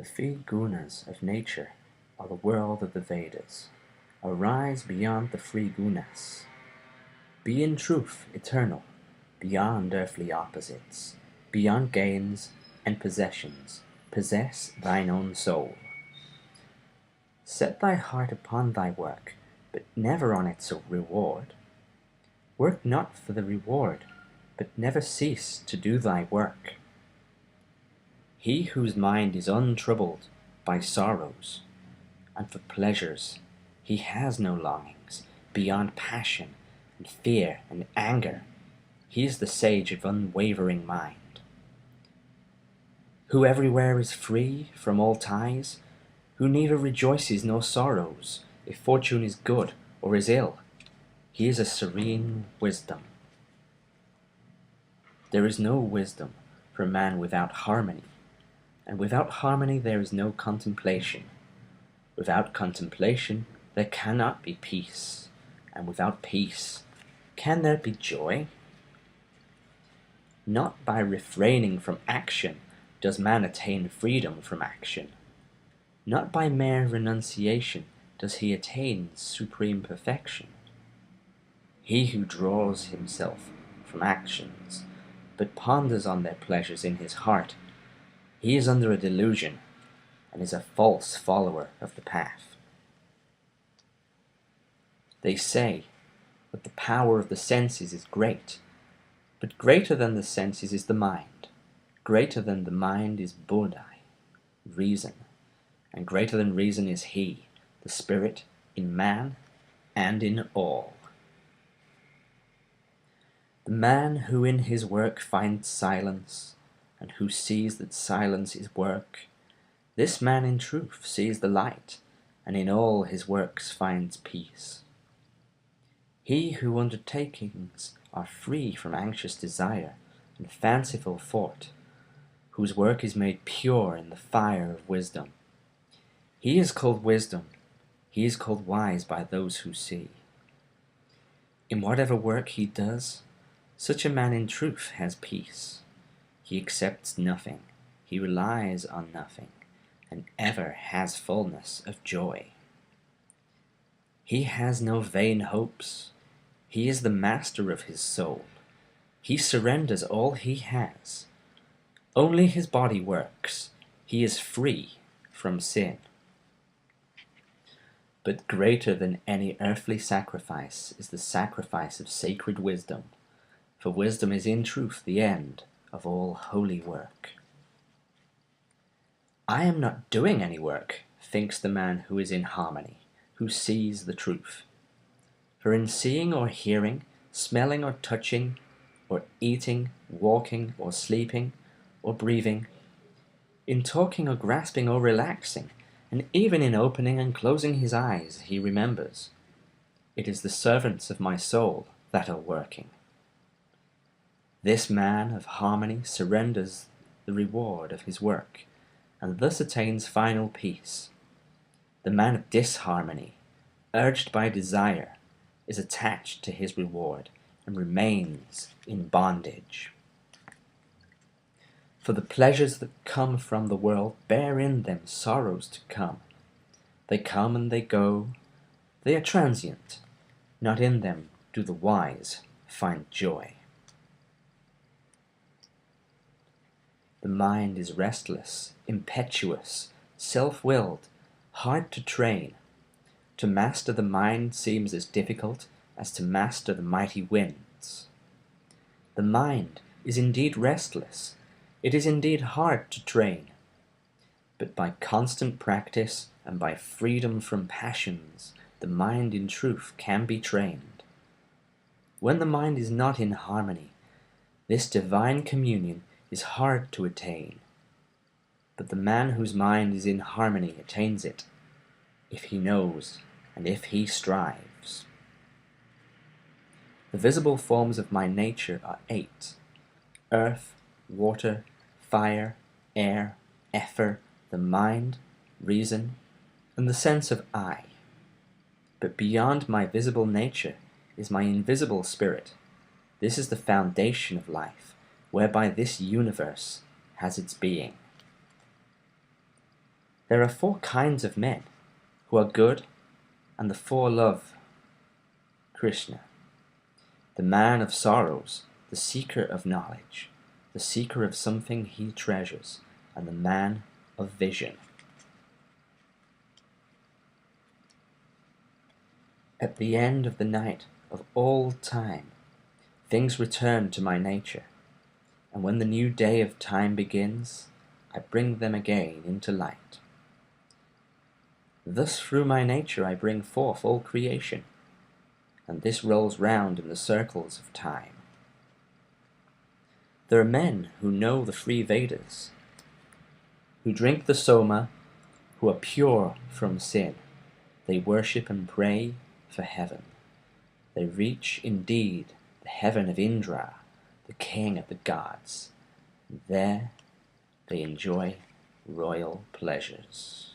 The three Gunas of nature are the world of the Vedas. Arise beyond the three Gunas. Be in truth eternal, beyond earthly opposites, beyond gains and possessions. Possess thine own soul. Set thy heart upon thy work, but never on its reward. Work not for the reward, but never cease to do thy work. He whose mind is untroubled by sorrows, and for pleasures he has no longings, beyond passion and fear and anger, he is the sage of unwavering mind. Who everywhere is free from all ties, who neither rejoices nor sorrows, if fortune is good or is ill, he is a serene wisdom. There is no wisdom for man without harmony, and without harmony there is no contemplation. Without contemplation there cannot be peace, and without peace can there be joy? Not by refraining from action does man attain freedom from action. Not by mere renunciation does he attain supreme perfection. He who draws himself from actions, but ponders on their pleasures in his heart, he is under a delusion, and is a false follower of the path. They say that the power of the senses is great, but greater than the senses is the mind. Greater than the mind is Buddhi, reason, and greater than reason is he, the spirit, in man and in all. The man who in his work finds silence, and who sees that silence is work, this man in truth sees the light, and in all his works finds peace. He whose undertakings are free from anxious desire and fanciful thought, whose work is made pure in the fire of wisdom, he is called wisdom, he is called wise by those who see. In whatever work he does, such a man in truth has peace. He accepts nothing, he relies on nothing, and ever has fullness of joy. He has no vain hopes, he is the master of his soul. He surrenders all he has. Only his body works, he is free from sin. But greater than any earthly sacrifice is the sacrifice of sacred wisdom, for wisdom is in truth the end of all holy work. I am not doing any work, thinks the man who is in harmony, who sees the truth. For in seeing or hearing, smelling or touching, or eating, walking or sleeping, or breathing, in talking or grasping or relaxing, and even in opening and closing his eyes, he remembers, it is the servants of my soul that are working. This man of harmony surrenders the reward of his work, and thus attains final peace. The man of disharmony, urged by desire, is attached to his reward, and remains in bondage. For the pleasures that come from the world bear in them sorrows to come. They come and they go, they are transient. Not in them do the wise find joy. The mind is restless, impetuous, self-willed, hard to train. To master the mind seems as difficult as to master the mighty winds. The mind is indeed restless, it is indeed hard to train. But by constant practice and by freedom from passions, the mind in truth can be trained. When the mind is not in harmony, this divine communion is hard to attain, but the man whose mind is in harmony attains it, if he knows and if he strives. The visible forms of my nature are 8: earth, water, fire, air, ether, the mind, reason, and the sense of I. But beyond my visible nature is my invisible spirit. This is the foundation of life, whereby this universe has its being. There are four kinds of men who are good, and the four love Krishna. The man of sorrows, the seeker of knowledge, the seeker of something he treasures, and the man of vision. At the end of the night of all time, things return to my nature, and when the new day of time begins, I bring them again into light. Thus through my nature I bring forth all creation, and this rolls round in the circles of time. There are men who know the three Vedas, who drink the Soma, who are pure from sin. They worship and pray for heaven. They reach indeed the heaven of Indra, the king of the gods. There they enjoy royal pleasures.